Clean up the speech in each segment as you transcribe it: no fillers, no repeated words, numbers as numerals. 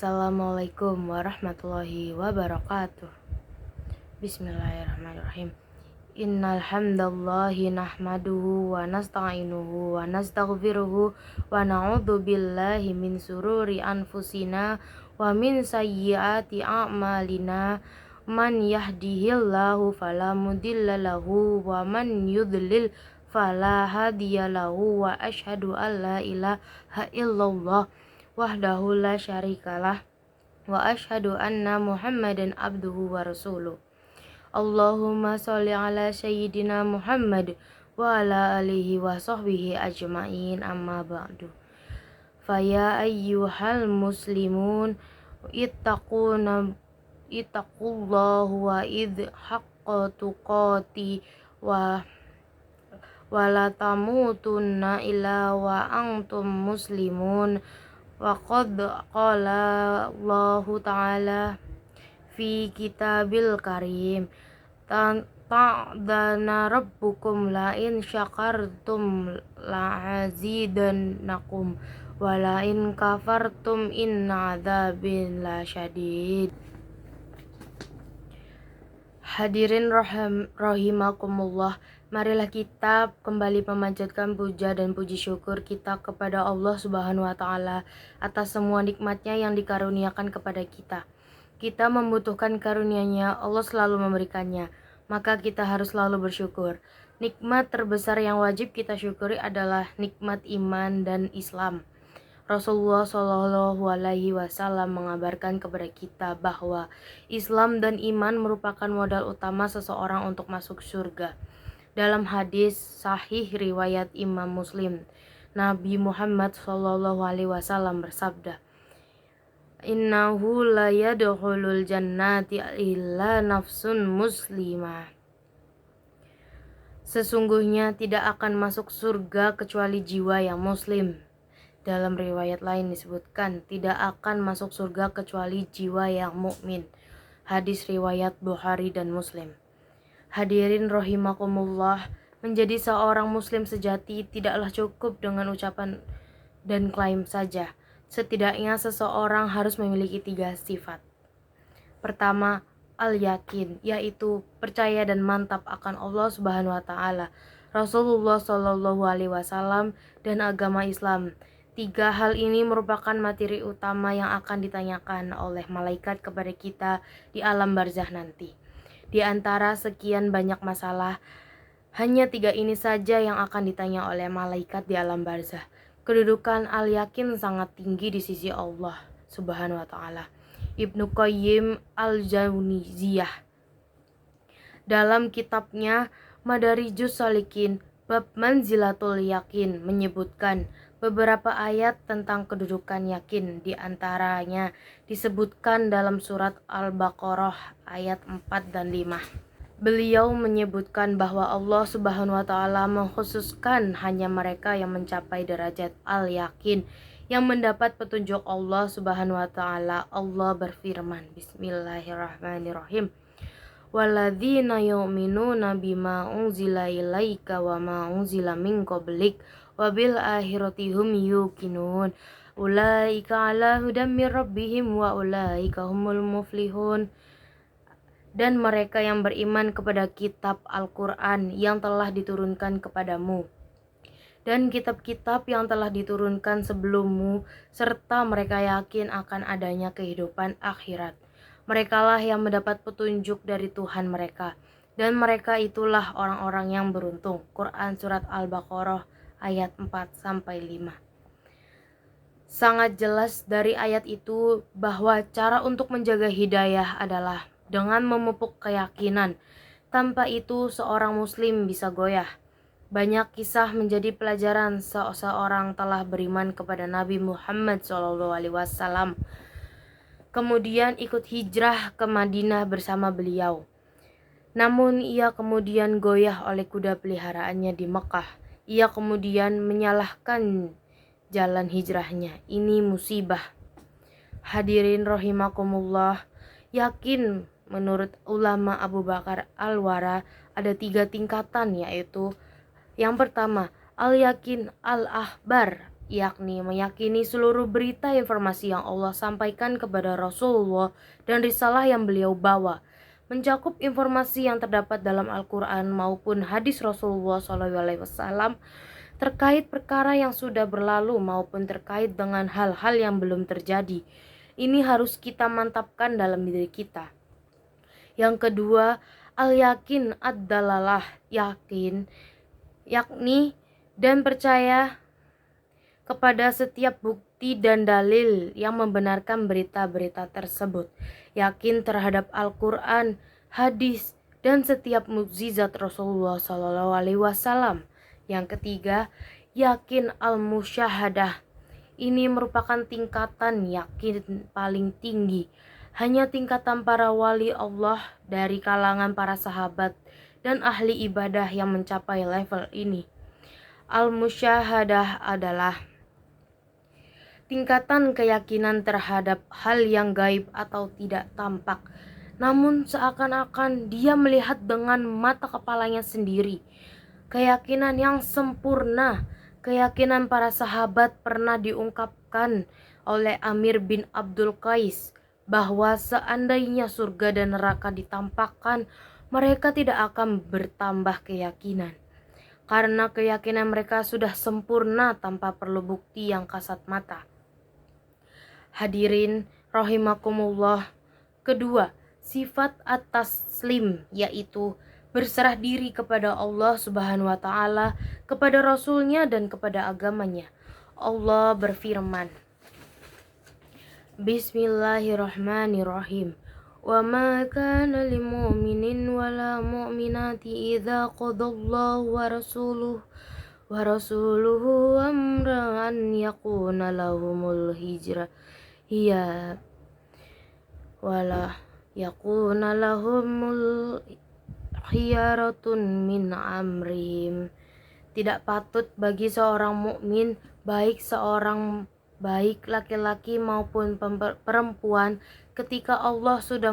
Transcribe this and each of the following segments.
Assalamualaikum warahmatullahi wabarakatuh. Bismillahirrahmanirrahim. Innal hamdalallahi nahmaduhu wa nasta'inuhu wa nastaghfiruhu wa na'udzu billahi min sururi anfusina wa min sayyiati a'malina. Man yahdihillahu fala mudilla lahu wa man yudlil fala hadiya lahu wa asyhadu an la ilaha illallah wahdahu la syarikalah wa asyhadu anna Muhammadan abduhu wa rasuluh. Allahumma sholli ala sayyidina Muhammad wa ala alihi wa sahbihi ajma'in, amma ba'du. Faya ayyuhal muslimun ittaqullahu wa idh haqqa tuqati wa la tamutunna illa wa antum muslimun. Wa qad qala Allahu ta'ala fi kitabil karim ta'dana rabbukum la in syakartum la'azidannakum wa la in kafartum inna adzabin lasyadid. Hadirin rahimakumullah, marilah kita kembali memanjatkan puja dan puji syukur kita kepada Allah Subhanahu wa Ta'ala atas semua nikmatnya yang dikaruniakan kepada kita. Kita membutuhkan karunia-Nya, Allah selalu memberikannya, maka kita harus selalu bersyukur. Nikmat terbesar yang wajib kita syukuri adalah nikmat iman dan Islam. Rasulullah Shallallahu Alaihi Wasallam mengabarkan kepada kita bahwa Islam dan iman merupakan modal utama seseorang untuk masuk surga. Dalam hadis sahih riwayat Imam Muslim, Nabi Muhammad Shallallahu Alaihi Wasallam bersabda, Innahu la yadkhulul jannati illa nafsun muslimah. Sesungguhnya tidak akan masuk surga kecuali jiwa yang muslim. Dalam riwayat lain disebutkan, tidak akan masuk surga kecuali jiwa yang mukmin. Hadis riwayat Bukhari dan Muslim. Hadirin rahimakumullah, menjadi seorang muslim sejati tidaklah cukup dengan ucapan dan klaim saja. Setidaknya seseorang harus memiliki 3 sifat. Pertama, al-yakin, yaitu percaya dan mantap akan Allah Subhanahu wa Ta'ala, Rasulullah Shallallahu Alaihi Wasallam, dan agama Islam. 3 hal ini merupakan materi utama yang akan ditanyakan oleh malaikat kepada kita di alam barzah nanti. Di antara sekian banyak masalah, hanya 3 ini saja yang akan ditanya oleh malaikat di alam barzah. Kedudukan al-yakin sangat tinggi di sisi Allah Subhanahu wa Ta'ala. Ibnu Qayyim al-Jauziyah dalam kitabnya Madarijus Shalikin bab manzilatul yakin menyebutkan beberapa ayat tentang kedudukan yakin. Di antaranya disebutkan dalam surat Al-Baqarah ayat 4 dan 5. Beliau menyebutkan bahwa Allah Subhanahu wa Ta'ala mengkhususkan hanya mereka yang mencapai derajat al-yakin yang mendapat petunjuk Allah Subhanahu wa Ta'ala. Allah berfirman, Bismillahirrahmanirrahim, Walladzina yu'minuna bima unzila ilaika wa ma unzila min qablik wa bil akhirati hum yuqinun ulaika ala hudam mir rabbihim wa ulaika humul muflihun. Dan mereka yang beriman kepada kitab Al-Quran yang telah diturunkan kepadamu dan kitab-kitab yang telah diturunkan sebelummu, serta mereka yakin akan adanya kehidupan akhirat. Merekalah yang mendapat petunjuk dari Tuhan mereka, dan mereka itulah orang-orang yang beruntung. Quran Surat Al-Baqarah ayat 4-5. Sangat jelas dari ayat itu bahwa cara untuk menjaga hidayah adalah dengan memupuk keyakinan. Tanpa itu seorang muslim bisa goyah. Banyak kisah menjadi pelajaran. Seseorang telah beriman kepada Nabi Muhammad SAW, kemudian ikut hijrah ke Madinah bersama beliau. Namun ia kemudian goyah oleh kuda peliharaannya di Mekah. Ia kemudian menyalahkan jalan hijrahnya. Ini musibah. Hadirin rahimakumullah, yakin menurut ulama Abu Bakar Al-Wara ada 3 tingkatan, yaitu yang pertama al-yakin al-ahbar yakni meyakini seluruh berita informasi yang Allah sampaikan kepada Rasulullah dan risalah yang beliau bawa, mencakup informasi yang terdapat dalam Al-Quran maupun hadis Rasulullah SAW terkait perkara yang sudah berlalu maupun terkait dengan hal-hal yang belum terjadi. Ini harus kita mantapkan dalam diri kita. Yang kedua, al-yakin ad-dalalah, yakin, yakni dan percaya kepada setiap bukti dan dalil yang membenarkan berita-berita tersebut. Yakin terhadap Al-Quran, hadis, dan setiap mukjizat Rasulullah SAW. Yang ketiga, yakin al-musyahadah. Ini merupakan tingkatan yakin paling tinggi. Hanya tingkatan para wali Allah dari kalangan para sahabat dan ahli ibadah yang mencapai level ini. Al-musyahadah adalah tingkatan keyakinan terhadap hal yang gaib atau tidak tampak, namun seakan-akan dia melihat dengan mata kepalanya sendiri. Keyakinan yang sempurna, keyakinan para sahabat pernah diungkapkan oleh Amir bin Abdul Qais bahwa seandainya surga dan neraka ditampakkan, mereka tidak akan bertambah keyakinan. Karena keyakinan mereka sudah sempurna tanpa perlu bukti yang kasat mata. Hadirin rahimakumullah. Kedua, sifat at-taslim, yaitu berserah diri kepada Allah Subhanahu wa taala, kepada Rasulnya dan kepada agamanya. Allah berfirman, Bismillahirrahmanirrahim. Wa ma kana lil mu'minin wala mu'minati idza qadallahu wa rasuluhu amran an yakuna lahumul hijrah hiya wala yakuna lahumul khiyaratun min amrihim. Tidak patut bagi seorang mukmin, baik laki-laki maupun perempuan, ketika Allah sudah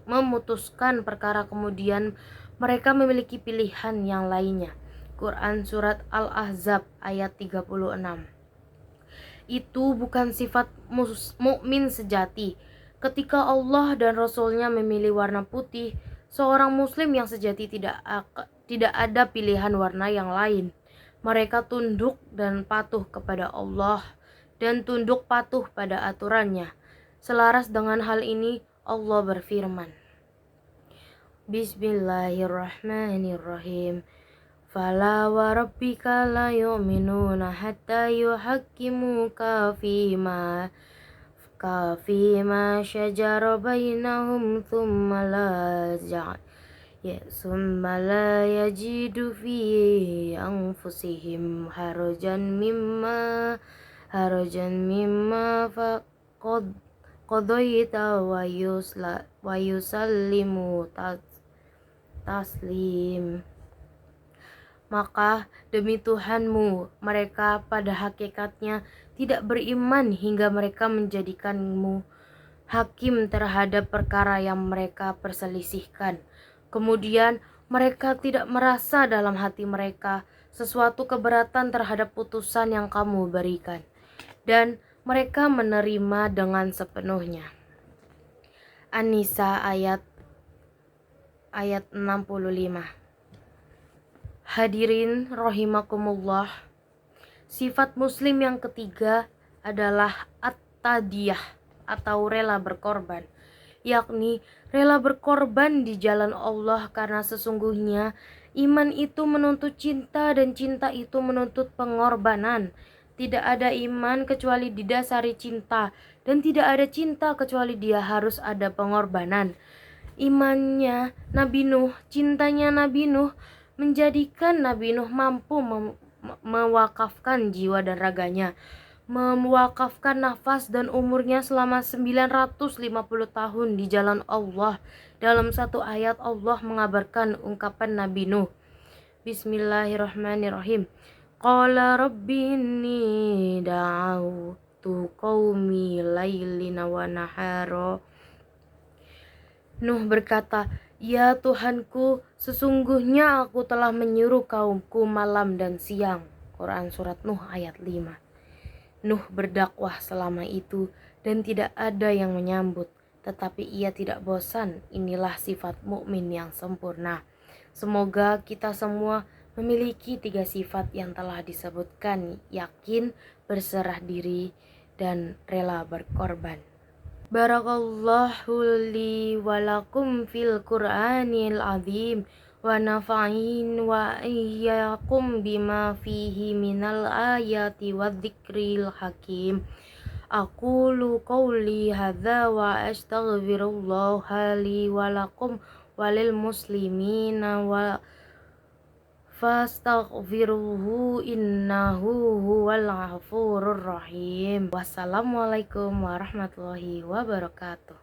memutuskan perkara kemudian mereka memiliki pilihan yang lainnya. Quran Surat Al-Ahzab ayat 36. Itu bukan sifat mukmin sejati. Ketika Allah dan Rasulnya memilih warna putih, seorang muslim yang sejati tidak ada pilihan warna yang lain. Mereka tunduk dan patuh kepada Allah dan tunduk patuh pada aturannya. Selaras dengan hal ini, Allah berfirman, Bismillahirrahmanirrahim. Fala wa rabbika la yu'minuna hatta yuhakkimuka fima syajara bainahum thumma la yajidu fi anfusihim harajan mimma qadaita wa yusallimu taslim. Maka demi Tuhanmu, mereka pada hakikatnya tidak beriman hingga mereka menjadikanmu hakim terhadap perkara yang mereka perselisihkan. Kemudian mereka tidak merasa dalam hati mereka sesuatu keberatan terhadap putusan yang kamu berikan, dan mereka menerima dengan sepenuhnya. An-Nisa ayat 65. Hadirin rahimakumullah. Sifat muslim yang ketiga adalah at-tadiyah atau rela berkorban, yakni rela berkorban di jalan Allah karena sesungguhnya iman itu menuntut cinta dan cinta itu menuntut pengorbanan. Tidak ada iman kecuali didasari cinta dan tidak ada cinta kecuali dia harus ada pengorbanan. Imannya Nabi Nuh, cintanya Nabi Nuh menjadikan Nabi Nuh mampu mewakafkan jiwa dan raganya, mewakafkan nafas dan umurnya selama 950 tahun di jalan Allah. Dalam satu ayat Allah mengabarkan ungkapan Nabi Nuh. Bismillahirrahmanirrahim. Qala rabbi inni da'awtu qaumi laylina wa nahara. Nuh berkata, Ya Tuhanku, sesungguhnya aku telah menyuruh kaumku malam dan siang. Quran Surat Nuh ayat 5. Nuh berdakwah selama itu dan tidak ada yang menyambut, tetapi ia tidak bosan. Inilah sifat mukmin yang sempurna. Semoga kita semua memiliki 3 sifat yang telah disebutkan: yakin, berserah diri, dan rela berkorban. Barakallahu li walakum fil Qur'anil azim wa nafa'in wa iyyakum bima fihi minal ayati wadh-dhikril hakim. Aqulu qawli hadza wa astaghfirullaha li walakum walil muslimina wa fastaghfiruhu innahu huwal ghafurur rahim. Wassalamualaikum warahmatullahi wabarakatuh.